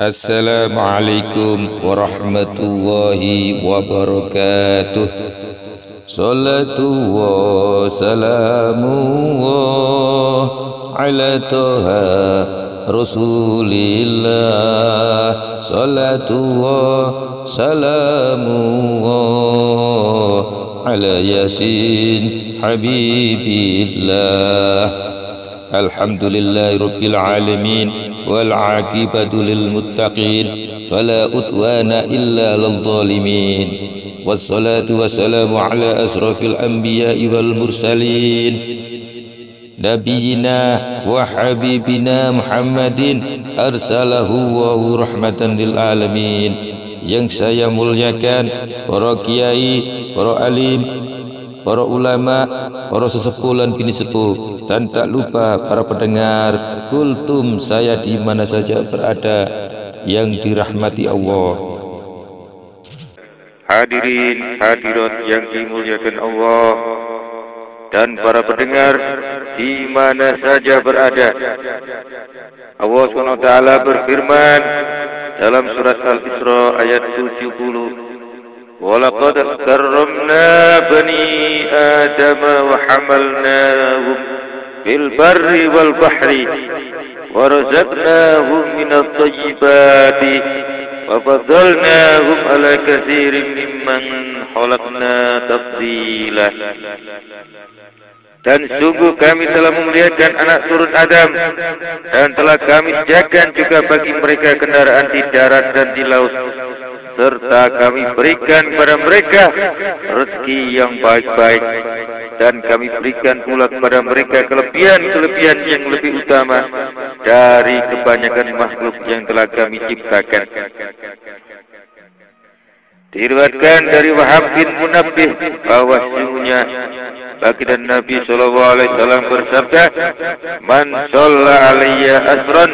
Assalamualaikum warahmatullahi wabarakatuh. Salatullah salamullah ala toha Rasulillah. Salatullah salamullah ala Yasin Habibillah. Alhamdulillahi rabbil alamin wal aqibatu lil muttaqin fala udwana illa lil zalimin. Wassalatu wassalamu ala asrafil anbiya'i wal mursalin nabiyina wa habibina Muhammadin arsalahu wa rahmatan lil alamin. Yang saya muliakan para kiai, para alim, para ulama, para sesepuh dan bini sepuh, dan tak lupa para pendengar kultum saya di mana saja berada yang dirahmati Allah. Hadirin hadirat yang dimuliakan Allah dan para pendengar di mana saja berada. Allah SWT berfirman dalam surat Al-Isra ayat 70. وَلَقَدْ كَرَّمْنَا بَنِي آدَمَ وَحَمَلْنَاهُمْ فِي الْبَرِّ وَالْبَحْرِ وَرَزَقْنَاهُمْ مِنَ الطَّيِّبَاتِ وَفَضَّلْنَاهُمْ عَلَى كَثِيرٍ مِّمَّنْ خَلَقْنَا تَفْضِيلًا. Dan sungguh kami telah memuliakan anak turun Adam, dan telah kami sediakan juga bagi mereka kendaraan di darat dan di laut, serta kami berikan kepada mereka rezeki yang baik-baik, dan kami berikan pula kepada mereka kelebihan-kelebihan yang lebih utama dari kebanyakan makhluk yang telah kami ciptakan. Diriwayatkan dari Wahab bin Munabbih bahwa sesungguhnya baginda Nabi SAW bersabda, "Man shalla alayya asran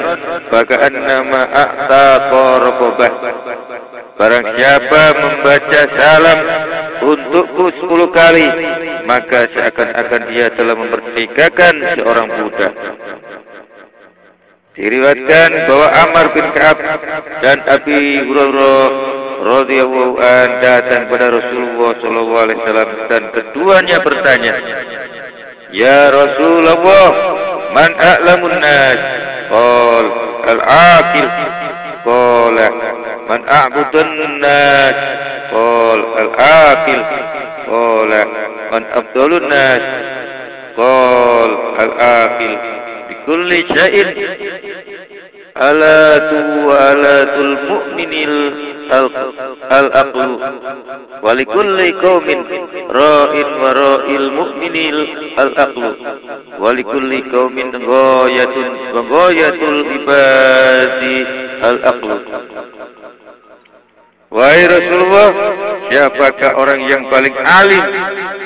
faka'annama a'taqa raqabah." Barang siapa membaca salam untukku 10 kali, maka seakan-akan dia telah memerdekakan seorang budak. Diriwayatkan bahwa Ammar bin Ka'ab dan Abi Hurairah radhiyallahu an datang pada Rasulullah SAW dan keduanya bertanya, "Ya Rasulullah, man a'lamun nas?" Qala al-aqil. Qala man a'budun nas? Qala al-aqil. Qala man afdalun nas? Qala al-aqil. Bikulli syai'in alatul mu'minil al-aqlu wa likulli qaumin ra'in wa ra'il mu'minil al-aqlu wa likulli qaumin ghayatun wa ghayatul ibadi al-aqlu. Wahai Rasulullah, siapakah orang yang paling alim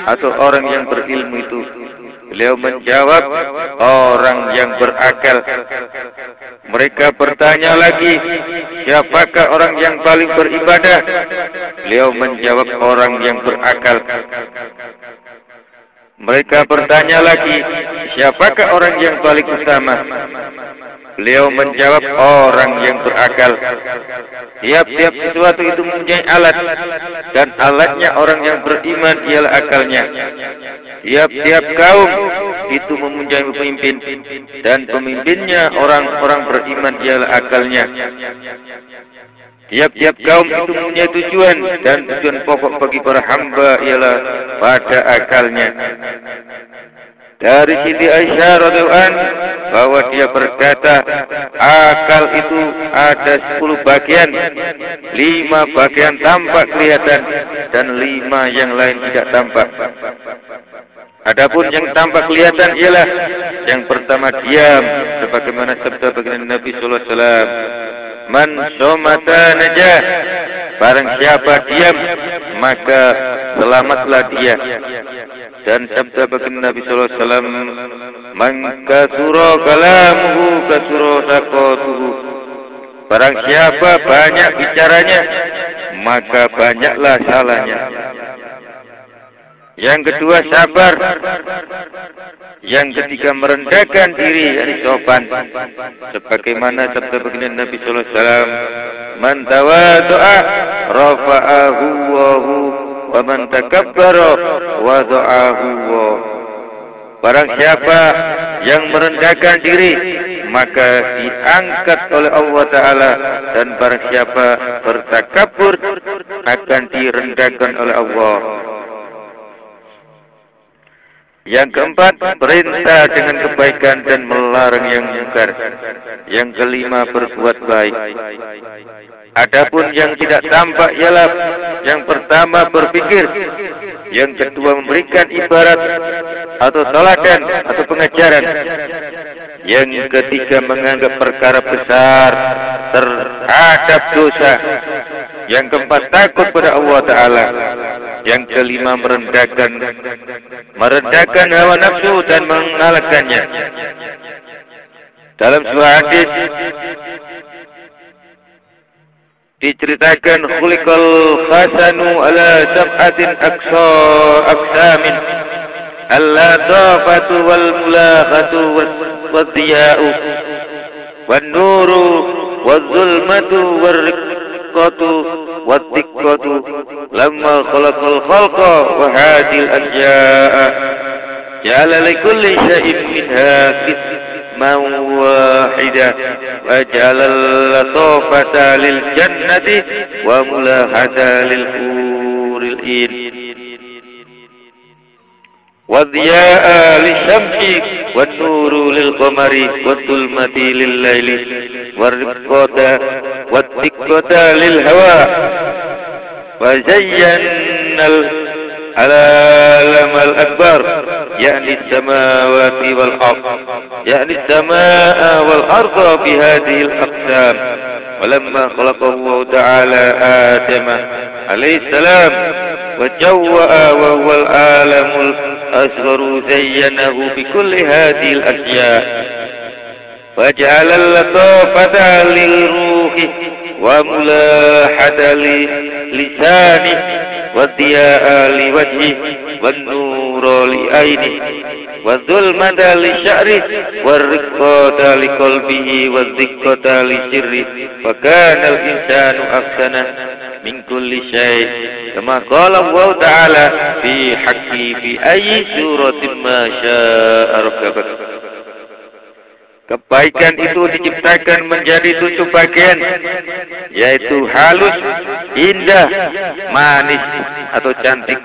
atau orang yang berilmu itu? Beliau menjawab, orang yang berakal. Mereka bertanya lagi, siapakah orang yang paling beribadah? Beliau menjawab, orang yang berakal. Mereka bertanya lagi, siapakah orang yang paling utama? Beliau menjawab, orang yang berakal. Tiap-tiap sesuatu itu mempunyai alat, dan alatnya orang yang beriman ialah akalnya. Tiap-tiap kaum itu mempunyai pemimpin, dan pemimpinnya orang-orang beriman ialah akalnya. Tiap-tiap kaum itu mempunyai tujuan, dan tujuan pokok bagi para hamba ialah pada akalnya. Dari Siti Aisyah radhiyallahu anha bahwa dia berkata, akal itu ada 10 bagian, 5 bagian tampak kelihatan dan 5 yang lain tidak tampak. Adapun yang tampak kelihatan ialah yang pertama diam, sebagaimana sabda baginda Nabi sallallahu alaihi wasallam, "Man somata najah." Barang siapa diam, maka selamatlah dia. Dan sabda baginda Nabi sallallahu alaihi wasallam, "Man kasura kalamuhu kasura saqatuhu." Barang siapa banyak bicaranya, maka banyaklah salahnya. Yang kedua sabar. Yang ketiga merendahkan diri, yakni sopan. Sebagaimana sabda baginda Nabi sallallahu alaihi wasallam, "Man tawaddu'a rafa'ahu Allahu wa man takabbara wada'ahu Allah." Barang siapa yang merendahkan diri, maka diangkat oleh Allah Ta'ala, dan barang siapa bertakabur akan direndahkan oleh Allah. Yang keempat, perintah dengan kebaikan dan melarang yang mungkar. Yang kelima, berbuat baik. Adapun yang tidak tampak ialah yang pertama berpikir, yang kedua memberikan ibarat atau teladan atau pengajaran, yang ketiga menganggap perkara besar terhadap dosa, yang keempat takut pada Allah Ta'ala, yang kelima merendahkan hawa nafsu dan mengalahkannya. Dalam sebuah hadis diceritakan, khuliqal khasanu ala sab'atin aqsamin, al-latafatu wal mulakhatu wal diya'u wan nuru wal zulmatu wal riqqatu wal diqqatu lamma khalaqal khalqa wa hadil ajya'a ja'ala likulli syai'in minha qisman wahida wa ja'ala latafata lil jannati wa mulahata lil huril in wa dhiya'a lisyamsi wa nuru lil qamari wa zulmati lil laili wa riqqata wa diqqata lil hawa wa zayyana العالم الأكبر يعني السماوات والأرض يعني السماء والأرض بهذه الأقسام. ولما خلق الله تعالى آدم عليه السلام وجوأ وهو العالم الأصغر زينه بكل هذه الأشياء وجعل اللطافة للروح وملاحة للسان والضياء لوجهه والنور لعينه والظلمة لشعره والرقة لقلبه والدقة لسره وكان الإنسان أحسن من كل شيء كما قال الله تعالى في حقه في أي سورة ما شاء ركبك. Kebaikan itu diciptakan menjadi 7 bagian, yaitu halus, indah, manis atau cantik,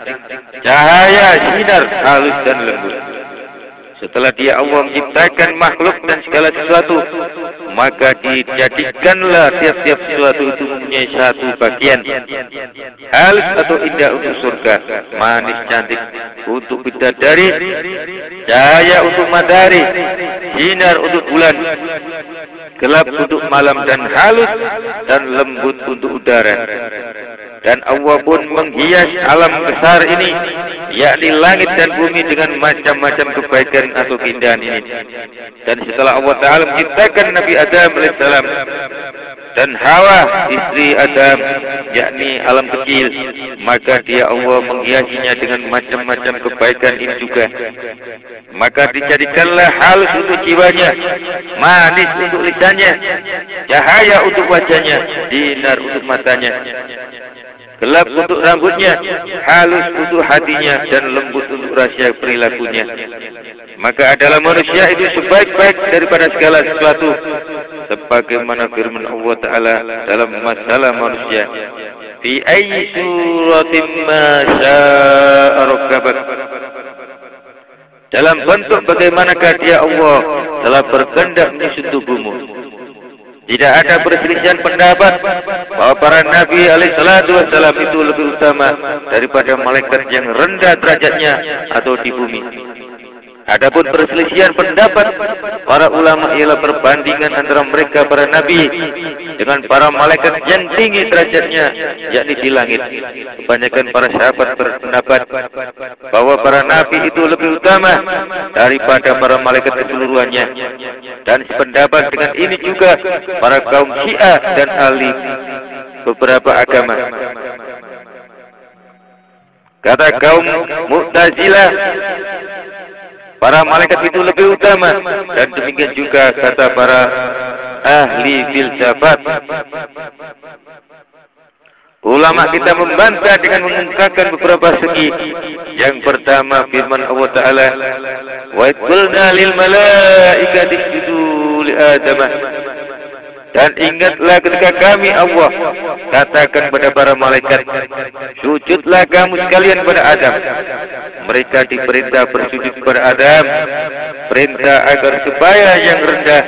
cahaya, sinar, halus dan lembut. Setelah dia Allah menciptakan makhluk dan segala sesuatu, maka dijadikanlah tiap-tiap sesuatu itu mempunyai 1 bagian. Halus atau indah untuk surga, manis cantik untuk bidadari, cahaya untuk matahari, sinar untuk bulan, gelap untuk malam, dan halus dan lembut untuk udara. Dan Allah pun menghias alam besar ini, yakni langit dan bumi, dengan macam-macam kebaikan atau keindahan ini. Dan setelah Allah Ta'ala menciptakan Nabi Adam alaihissalam dan Hawa istri Adam, yakni alam kecil, maka dia Allah menghiasinya dengan macam-macam kebaikan ini juga. Maka dijadikanlah halus untuk jiwanya, manis untuk lisannya, cahaya untuk wajahnya, sinar untuk matanya, gelap untuk rambutnya, halus untuk hatinya, dan lembut untuk rahasia perilakunya. Maka adalah manusia itu sebaik-baik daripada segala sesuatu, sebagaimana firman Allah Ta'ala dalam masalah manusia, fi ayyi suratin ma sya'a rakkabak, dalam bentuk bagaimanakah dia Allah telah berkehendak menyusun tubuhmu. Tidak ada perselisihan pendapat bahwa para nabi alaihissalatu wassalam itu lebih utama daripada malaikat yang rendah derajatnya atau di bumi. Adapun perselisihan pendapat para ulama ialah perbandingan antara mereka para nabi dengan para malaikat yang tinggi derajatnya, yakni di langit. Kebanyakan para sahabat berpendapat bahwa para nabi itu lebih utama daripada para malaikat keseluruhannya. Dan sependapat dengan ini juga para kaum Syiah dan ahli beberapa agama. Kata kaum Mu'tazilah, para malaikat itu lebih utama, dan demikian juga kata para ahli filsafat. Ulama kita membantah dengan mengungkapkan beberapa segi. Yang pertama firman Allah Ta'ala, wa qulna lil malaikati isjudu li Adam. Dan ingatlah ketika kami Allah katakan kepada para malaikat, sujudlah kamu sekalian kepada Adam. Mereka diperintah bersujud kepada Adam, perintah agar supaya yang rendah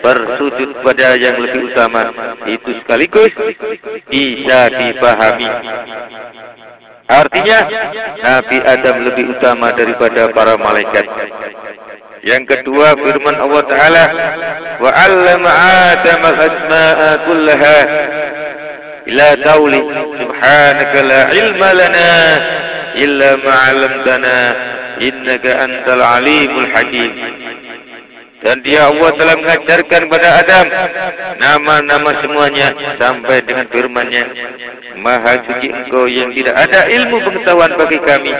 bersujud kepada yang lebih utama. Itu sekaligus bisa dipahami. Artinya Nabi Adam lebih utama daripada para malaikat. Yang kedua firman Allah Ta'ala, wa 'allama Adam al-asma'a kullaha ila qauli subhanaka la ilma lana illa ma 'allamtana innaka antal alimul hakim. Dan dia Allah telah mengajarkan kepada Adam nama-nama semuanya sampai dengan firman-Nya, Maha suci Engkau yang tidak ada ilmu pengetahuan bagi kami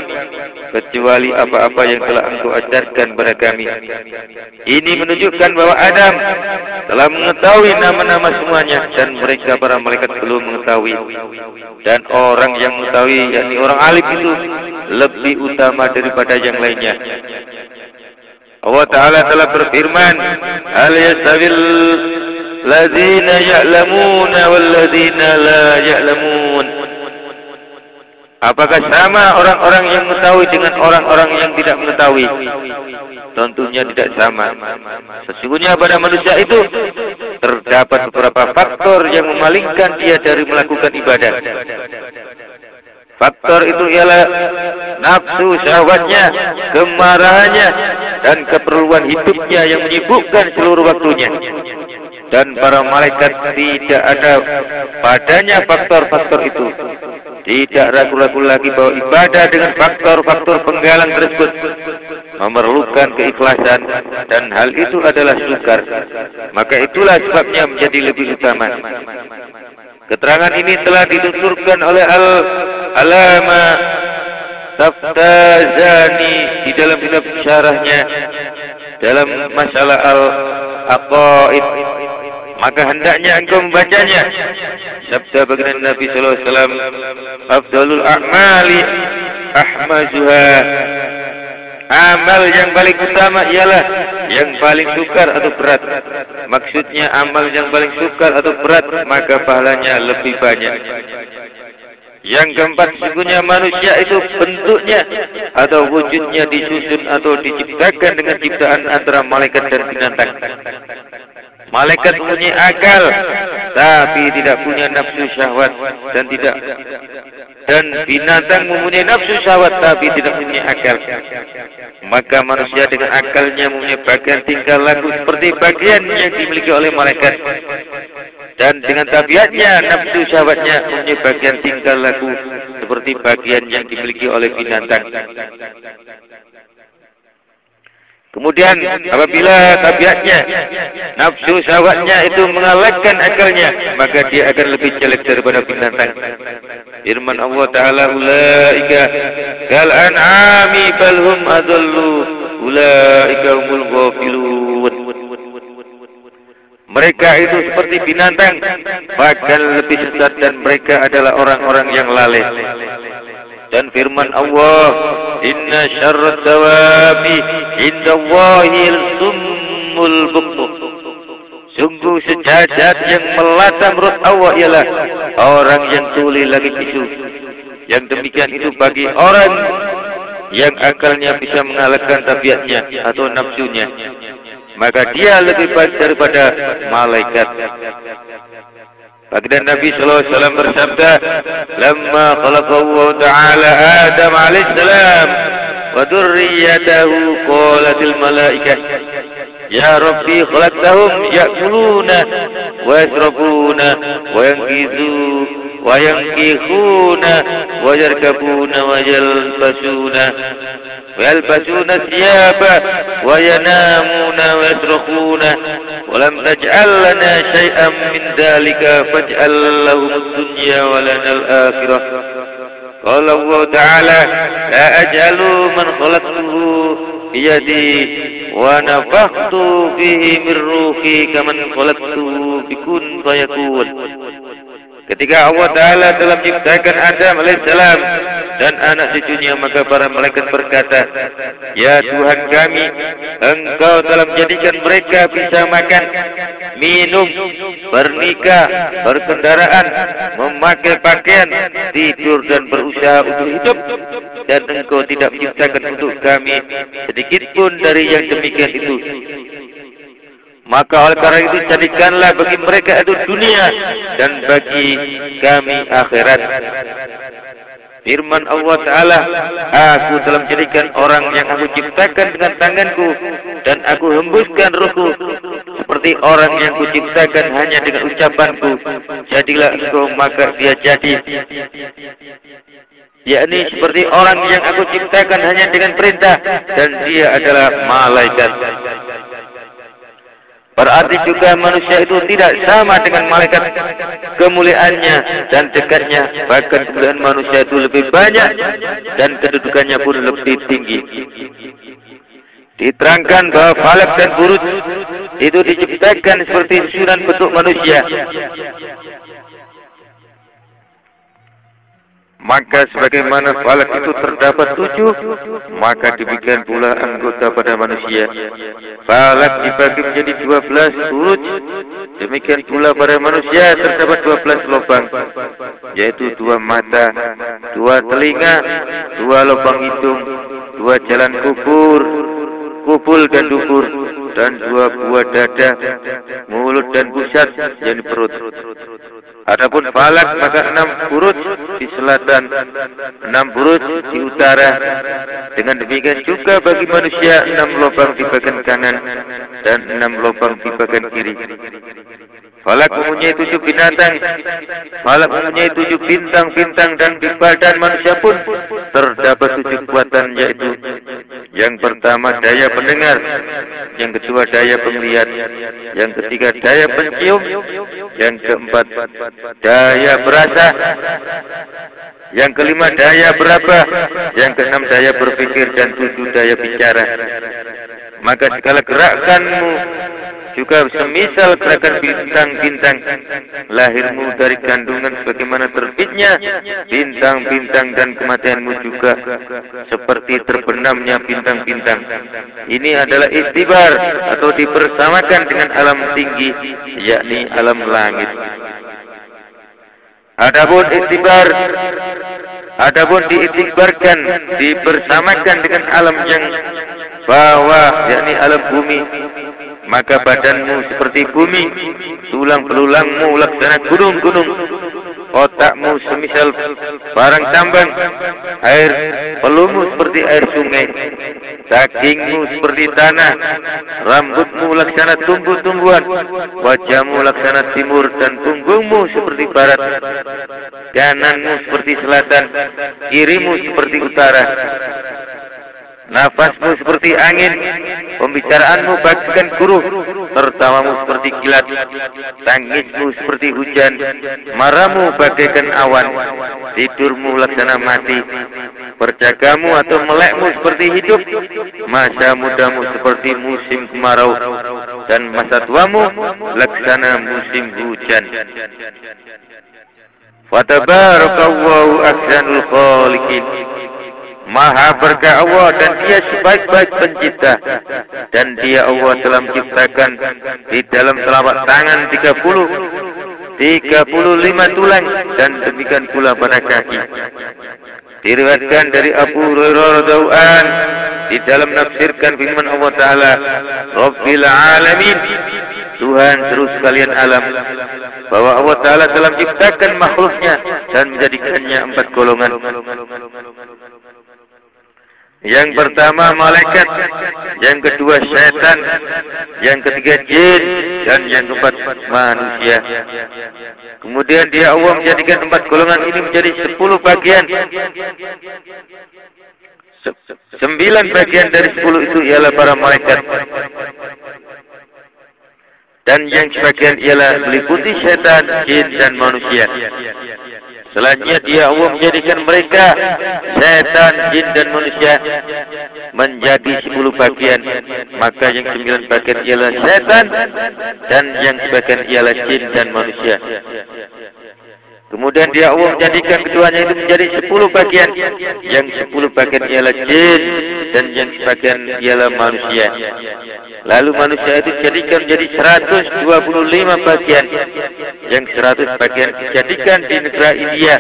kecuali apa-apa yang telah Engkau ajarkan kepada kami. Ini menunjukkan bahwa Adam telah mengetahui nama-nama semuanya dan mereka para malaikat belum mengetahui. Dan orang yang mengetahui, yakni orang alim itu lebih utama daripada yang lainnya. Allah Ta'ala telah berfirman, hal yastawil ladzina ya'lamuna wal ladzina la ya'lamun. Apakah sama orang-orang yang mengetahui dengan orang-orang yang tidak mengetahui? Tentunya tidak sama. Sesungguhnya pada manusia itu terdapat beberapa faktor yang memalingkan dia dari melakukan ibadah. Faktor itu ialah nafsu syahwatnya, kemarahannya, dan keperluan hidupnya yang menyibukkan seluruh waktunya. Dan para malaikat tidak ada padanya faktor-faktor itu. Tidak ragu-ragu lagi bahwa ibadah dengan faktor-faktor penggalang tersebut memerlukan keikhlasan, dan hal itu adalah sukar. Maka itulah sebabnya menjadi lebih utama. Keterangan ini telah dituturkan oleh Al-Alama Taftazani di dalam kitab syarahnya dalam masalah Al-Aqaid. Maka hendaknya engkau membacanya. Sabda baginda Nabi sallallahu alaihi wasallam, afdalul a'mali ahmazuha. Amal yang paling utama ialah yang paling sukar atau berat. Maksudnya amal yang paling sukar atau berat, maka pahalanya lebih banyak. Yang keempat, sesungguhnya manusia itu bentuknya atau wujudnya disusun atau diciptakan dengan ciptaan antara malaikat dan binatang. Malaikat mempunyai akal, tapi tidak punya nafsu syahwat, dan binatang mempunyai nafsu syahwat tapi tidak punya akal. Maka manusia dengan akalnya mempunyai bagian tingkah laku seperti bagian yang dimiliki oleh malaikat, dan dengan tabiatnya nafsu syahwatnya mempunyai bagian tingkah laku seperti bagian yang dimiliki oleh binatang. Kemudian apabila tabiatnya nafsu syahwatnya itu mengalahkan akalnya, maka dia akan lebih jelek daripada binatang. Firman Allah Ta'ala, ulaika kal an'ami bal hum adallu ulaika humul ghafilun. Mereka itu seperti binatang, bahkan lebih sesat, dan mereka adalah orang-orang yang lalai. Dan firman Allah, inna syarrat dawabi indallahil summul bukmu. Sungguh sejahat yang melata menurut Allah ialah orang yang tuli lagi bisu. Yang demikian itu bagi orang yang akalnya bisa mengalahkan tabiatnya atau nafsunya, maka dia lebih baik daripada malaikat. Baginda Nabi sallallahu alaihi wasallam bersabda, "Lamma khalaqallahu ta'ala Adam alaihi salam wa dzurriyyatahu qalatil malaikah, ya Rabbi khalaqtahum ya'kuluna wa yashrabuna wa yankizu wa yankihuna wa yarkabuna wa yalbasuna thiyaba wa yanamuna wa yasrakhuna wa lam taj'al lana shay'an min dhalika faj'al lahum ad-dunya wa lana al-akhirah." Qala Allah Ta'ala la aj'alu man khalaqtuhu biyadi wa nafakhtu fihi min ruhi kaman khalaqtuhu bikun fayakun. Ketika Allah Ta'ala telah menciptakan Adam alaihissalam dan anak cucunya, maka para malaikat berkata, ya Tuhan kami, Engkau telah menjadikan mereka bisa makan, minum, bernikah, berkendaraan, memakai pakaian, tidur dan berusaha untuk hidup, dan Engkau tidak menciptakan untuk kami sedikit pun dari yang demikian itu. Maka oleh karena itu jadikanlah bagi mereka itu dunia dan bagi kami akhirat. Firman Allah Ta'ala, aku telah menjadikan orang yang aku ciptakan dengan tanganku dan aku hembuskan ruhku seperti orang yang kuciptakan hanya dengan ucapanku, jadilah engkau, maka dia jadi. Yakni seperti orang yang aku ciptakan hanya dengan perintah dan dia adalah malaikat. Berarti juga manusia itu tidak sama dengan malaikat kemuliaannya dan dekatnya. Bahkan kemuliaan manusia itu lebih banyak dan kedudukannya pun lebih tinggi. Diterangkan bahwa falak dan buruj itu diciptakan seperti susunan bentuk manusia. Maka sebagaimana falak itu terdapat 7, maka demikian pula anggota pada manusia. Falak dibagi menjadi 12 buruj, demikian pula pada manusia terdapat 12 lubang, yaitu 2 mata, 2 telinga, 2 lubang hidung, 2 jalan kupul dan dubur, dan 2 buah dada, mulut dan pusat, yakni perut. Adapun falak maka 6 buruj di selatan, 6 buruj di utara. Dengan demikian juga bagi manusia 6 lubang di bagian kanan dan 6 lubang di bagian kiri. Falak mempunyai 7 binatang, falak mempunyai 7 bintang-bintang, dan di badan manusia pun terdapat 7 kekuatan, yaitu yang pertama daya pendengar, yang kedua daya penglihat, yang ketiga daya pencium, yang keempat daya berasa, yang kelima daya beraba, yang keenam daya berpikir, dan 7 daya bicara. Maka segala gerakanmu juga semisal gerakan bintang-bintang, lahirmu dari kandungan sebagaimana terbitnya bintang-bintang, dan kematianmu juga seperti terbenamnya bintang-bintang. Ini adalah istibar atau dipersamakan dengan alam tinggi, yakni alam langit. Adapun diiktibarkan, dipersamakan dengan alam yang bawah, yakni alam bumi, maka badanmu seperti bumi, tulang belulangmu laksana gunung-gunung, otakmu semisal barang tambang, air pelumu seperti air sungai, dagingmu seperti tanah, rambutmu laksana tumbuh-tumbuhan, wajahmu laksana timur, dan punggungmu seperti barat, kananmu seperti selatan, kirimu seperti utara. Nafasmu seperti angin, pembicaraanmu bagaikan guruh, tertawamu seperti kilat, tangismu seperti hujan, marahmu bagaikan awan, tidurmu laksana mati, perjagamu atau melekmu seperti hidup, masa mudamu seperti musim kemarau, dan masa tuamu laksana musim hujan. Fatabarakallahu ahsanul khaliqin. Maha berkah Allah, dan dia sebaik-baik pencipta, dan dia Allah telah menciptakan di dalam telapak tangan 35 tulang, dan demikian pula pada kaki. Diriwayatkan dari Abu Hurairah radhiyallahu an di dalam menafsirkan firman Allah Ta'ala, Rabbil Alamin, Tuhan seluruh sekalian alam, bahwa Allah Ta'ala telah menciptakan makhluknya dan menjadikannya 4 golongan. Yang pertama malaikat, yang kedua syaitan, yang ketiga jin, dan yang keempat manusia. Kemudian dia Allah menjadikan 4 golongan ini menjadi 10 bagian. 9 bagian dari 10 itu ialah para malaikat, dan yang sebagian ialah meliputi syaitan, jin, dan manusia. Selanjutnya dia Allah menjadikan mereka setan, jin dan manusia menjadi 10 bagian. Maka yang 9 bagian ialah setan dan yang sebagian ialah jin dan manusia. Kemudian dia Allah menjadikan keduanya itu menjadi 10 bagian. Yang 10 bagian ialah jin dan yang sebagian ialah manusia. Lalu manusia itu dijadikan menjadi 125 bagian. Yang 100 bagian dijadikan di negara India.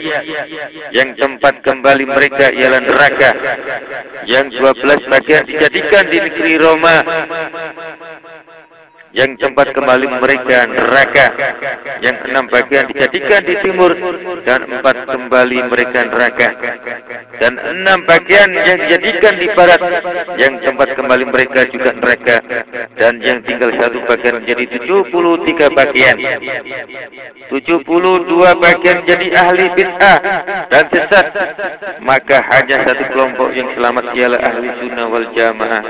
Yang tempat kembali mereka ialah neraka. Yang 12 bagian dijadikan di negeri Roma. Yang tempat kembali mereka neraka. Yang 6 bagian dijadikan di timur dan 4 kembali mereka neraka. Dan 6 bagian yang dijadikan di barat, yang tempat kembali mereka juga neraka. Dan yang tinggal 1 bagian menjadi 73 bagian. 72 bagian jadi ahli bid'ah dan sesat. Maka hanya 1 kelompok yang selamat ialah ahli sunnah wal jamaah.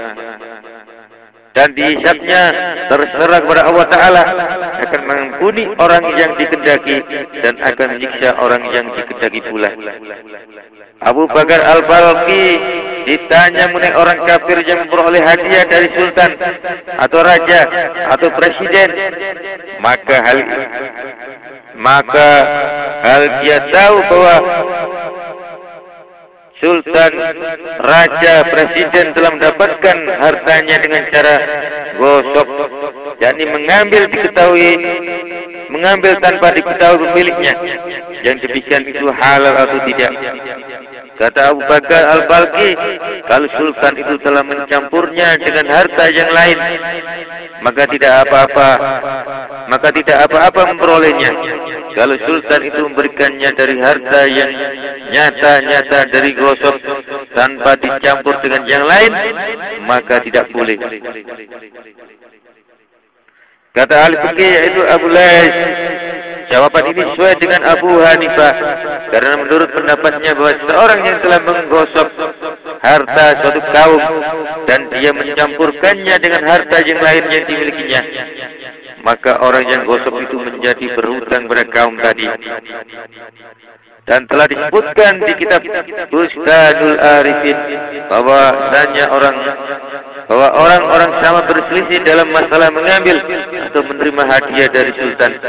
Dan dihisabnya terserah kepada Allah Ta'ala, akan mengampuni orang yang dikehendaki dan akan menyiksa orang yang dikehendaki pula. Abu Bakar Al-Balqi ditanya mengenai orang kafir yang memperoleh hadiah dari sultan atau raja atau presiden, maka hal dia tahu bahwa sultan, raja, presiden telah mendapatkan hartanya dengan cara gosok, yakni mengambil tanpa diketahui pemiliknya. Yang demikian itu halal atau tidak? Kata Abu Bakar Al-Balqi, kalau sultan itu telah mencampurnya dengan harta yang lain, maka tidak apa-apa memperolehnya. Kalau sultan itu memberikannya dari harta yang nyata-nyata dari gosok tanpa dicampur dengan yang lain, maka tidak boleh. Kata ahli fikih yaitu Abu Lais, jawaban ini sesuai dengan Abu Hanifah, karena menurut pendapatnya bahwa seorang yang telah menggosok harta suatu kaum dan dia mencampurkannya dengan harta yang lain yang dimilikinya, maka orang yang gosok itu menjadi berhutang pada kaum tadi. Dan telah disebutkan di kitab Bustanul Arifin bahwa orang-orang sama berselisih dalam masalah mengambil atau menerima hadiah dari sultan.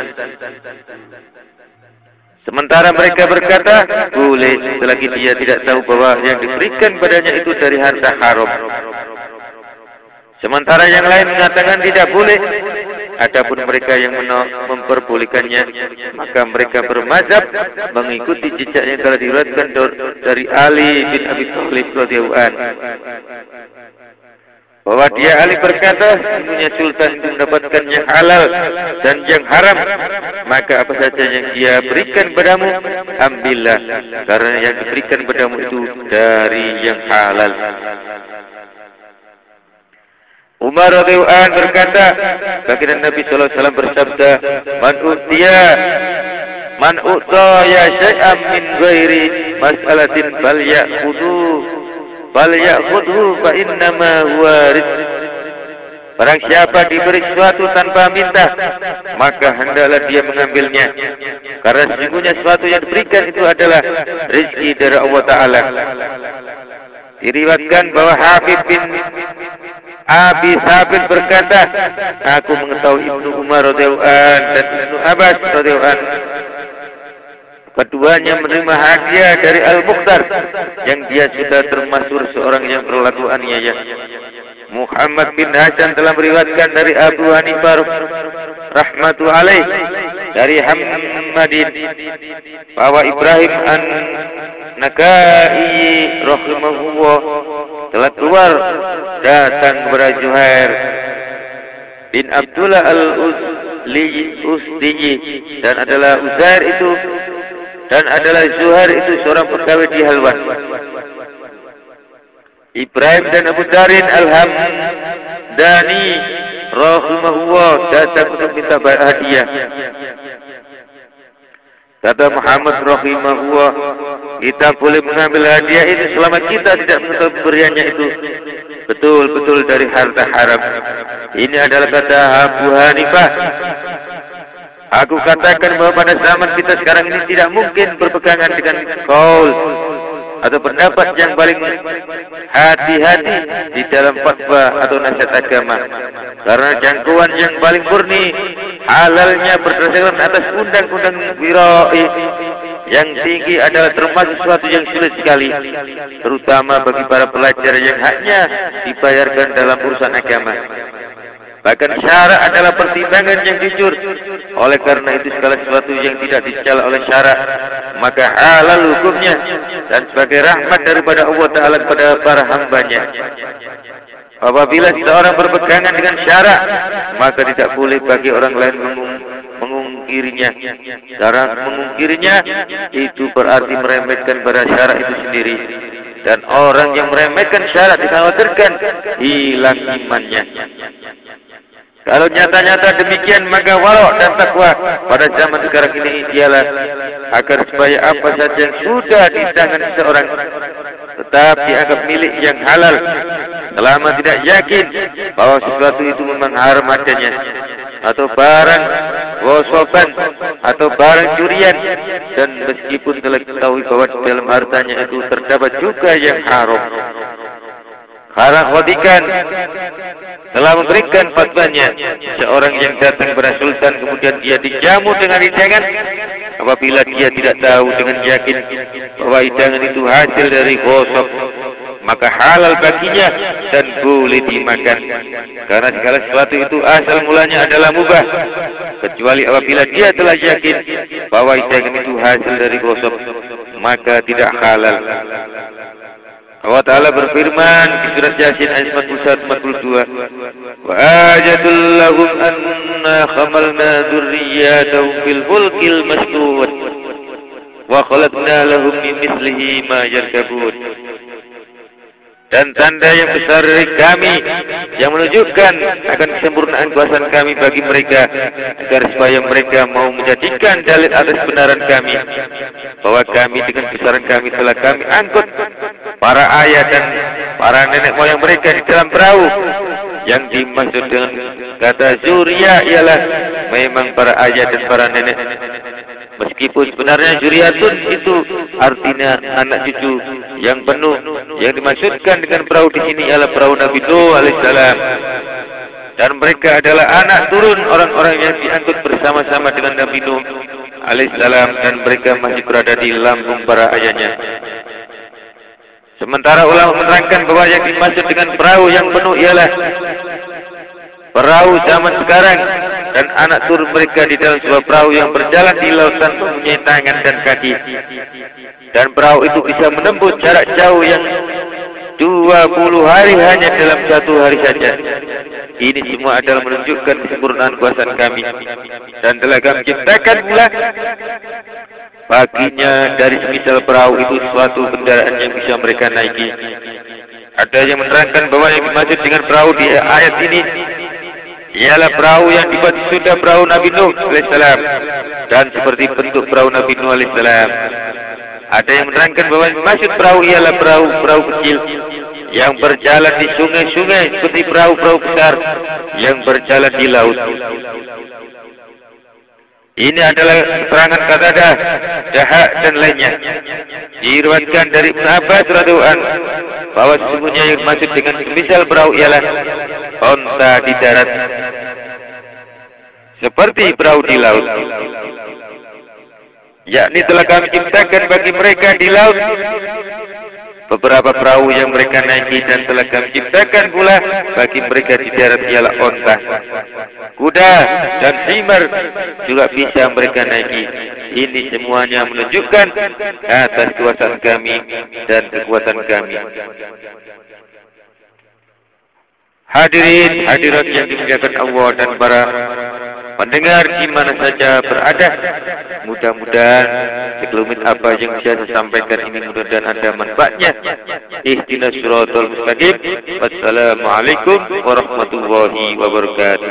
Sementara mereka berkata, boleh selagi dia tidak tahu bahwa yang diberikan padanya itu dari harta haram. Sementara yang lain mengatakan tidak boleh. Adapun mereka yang memperbolehkannya, maka mereka bermazhab mengikuti jejaknya telah diriwayatkan dari Ali bin Abi Thalib radhiyallahu anhu, bahwa dia Ali berkata, sesungguhnya sultan itu mendapatkan yang halal dan yang haram, maka apa saja yang dia berikan padamu, ambillah, karena yang diberikan padamu itu dari yang halal. Umar radhiyallahu anhu berkata, baginda Nabi sallallahu alaihi wasallam bersabda, Man utaya syai'an min ghairi mas'alatin falya'khudhu fa innama huwa rizq. Barang siapa diberi sesuatu tanpa minta, maka hendaklah dia mengambilnya, karena sesungguhnya sesuatu yang diberikan itu adalah rezeki dari Allah Ta'ala. Diriwayatkan bahwa Habib bin Abi Sabit berkata, aku mengetahui Ibnu Umar radhiyallahu anhu dan Ibnu Abbas radhiyallahu anhu, keduanya menerima hadiah dari Al-Mukhtar yang dia sudah termasuk seorang yang berlaku aniaya. Muhammad bin Hasan telah meriwayatkan dari Abu Hanifah rahmatu alaih dari Hammadin bahwa Ibrahim an-Nakai rahimahullah telah keluar datang kepada Zuhair bin Abdullah al-Usdiyi dan adalah Zuhair itu seorang pegawai di Halwan. Ibrahim dan Abu Darin al-Hamdani rahimahullah datang untuk minta hadiah. Kata Muhammad rahimahullah, kita boleh mengambil hadiah itu selama kita tidak mengetahui pemberiannya itu betul-betul dari harta haram. Ini adalah kata Abu Hanifah. Aku katakan bahwa pada zaman kita sekarang ini tidak mungkin berpegangan dengan kaul atau pendapat yang paling hati-hati di dalam fatwa atau nasihat agama, karena jangkauan yang paling murni halalnya berdasarkan atas undang-undang wirai yang tinggi adalah termasuk sesuatu yang sulit sekali, terutama bagi para pelajar yang haknya dibayarkan dalam urusan agama. Bahkan syarak adalah pertimbangan yang jujur. Oleh karena itu segala sesuatu yang tidak dicela oleh syarak maka halal hukumnya dan sebagai rahmat daripada Allah Ta'ala kepada para hambanya. Apabila seorang berpegangan dengan syarak maka tidak boleh bagi orang lain mengungkirinya. Cara mengungkirinya itu berarti meremehkan pada syarak itu sendiri. Dan orang yang meremehkan syarak dikhawatirkan hilang imannya. Kalau nyata-nyata demikian maka wara' dan takwa pada zaman sekarang ini ialah agar supaya apa saja yang sudah di tangan seseorang tetap dianggap milik yang halal selama tidak yakin bahwa sesuatu itu memang haram adanya, atau barang gosoban atau barang curian, dan meskipun telah diketahui bahwa dalam hartanya itu terdapat juga yang haram. Harang Khadikan telah memberikan fatwanya, seorang yang datang kepada sultan kemudian dia dijamu dengan hidangan, apabila dia tidak tahu dengan yakin bahwa hidangan itu hasil dari ghosab maka halal baginya dan boleh dimakan, karena segala sesuatu itu asal mulanya adalah mubah kecuali apabila dia telah yakin bahwa hidangan itu hasil dari ghosab maka tidak halal. Allah Ta'ala berfirman di surat Yasin ayat 41-42, wa ajatul lahum anna khamalna dzurriyyatahum fil fulkil mashhur wa khalaqna lahum min mislihi ma yarkabun. Dan tanda yang besar dari kami yang menunjukkan akan kesempurnaan kuasa kami bagi mereka, agar supaya mereka mau menjadikan dalil atas kebenaran kami, bahwa kami dengan besaran kami telah kami angkut para ayah dan para nenek moyang mereka di dalam perahu. Yang dimaksud dengan kata zuriya ialah memang para ayah dan para nenek, meskipun sebenarnya zuriyatun itu artinya anak cucu yang penuh. Yang dimaksudkan dengan perahu di sini ialah perahu Nabi Nuh alaihissalam, dan mereka adalah anak turun orang-orang yang diangkut bersama-sama dengan Nabi Nuh alaihissalam, dan mereka masih berada di lambung para ayahnya. Sementara ulama menerangkan bahwa yang dimaksud dengan perahu yang penuh ialah perahu zaman sekarang, dan anak turun mereka di dalam sebuah perahu yang berjalan di lautan mempunyai tangan dan kaki, dan perahu itu bisa menempuh jarak jauh yang 20 hari hanya dalam 1 hari saja. Ini semua adalah menunjukkan kesempurnaan kuasa kami, dan telah kami ciptakan pula baginya dari semisal perahu itu suatu kendaraan yang bisa mereka naiki. Ada yang menerangkan bahwa yang dimaksud dengan perahu di ayat ini ialah perahu yang dibuat sudah perahu Nabi Nuh alaihissalam, dan seperti bentuk perahu Nabi Nuh alaihissalam. Ada yang menerangkan bahwa maksud perahu ialah perahu kecil yang berjalan di sungai-sungai seperti perahu-perahu besar yang berjalan di laut. Ini adalah keterangan Qatadah, Dahak dan lainnya. Diriwayatkan dari Ibnu Abbas radhiyallahu anhu bahwa sesungguhnya yang maksud dengan semisal perahu ialah onta di darat seperti perahu di laut, yakni telah kami ciptakan bagi mereka di laut beberapa perahu yang mereka naiki, dan telah kami ciptakan pula bagi mereka di darat ialah onta, kuda dan himar juga bisa mereka naiki. Ini semuanya menunjukkan atas kekuasaan kami dan kekuatan kami. Hadirin hadirat yang dimuliakan Allah dan para pendengar di mana saja berada, mudah-mudahan sekelumit apa yang saya sampaikan ini mudah-mudahan ada manfaatnya. Ihdinas siratal mustaqim. Wassalamualaikum warahmatullahi wabarakatuh.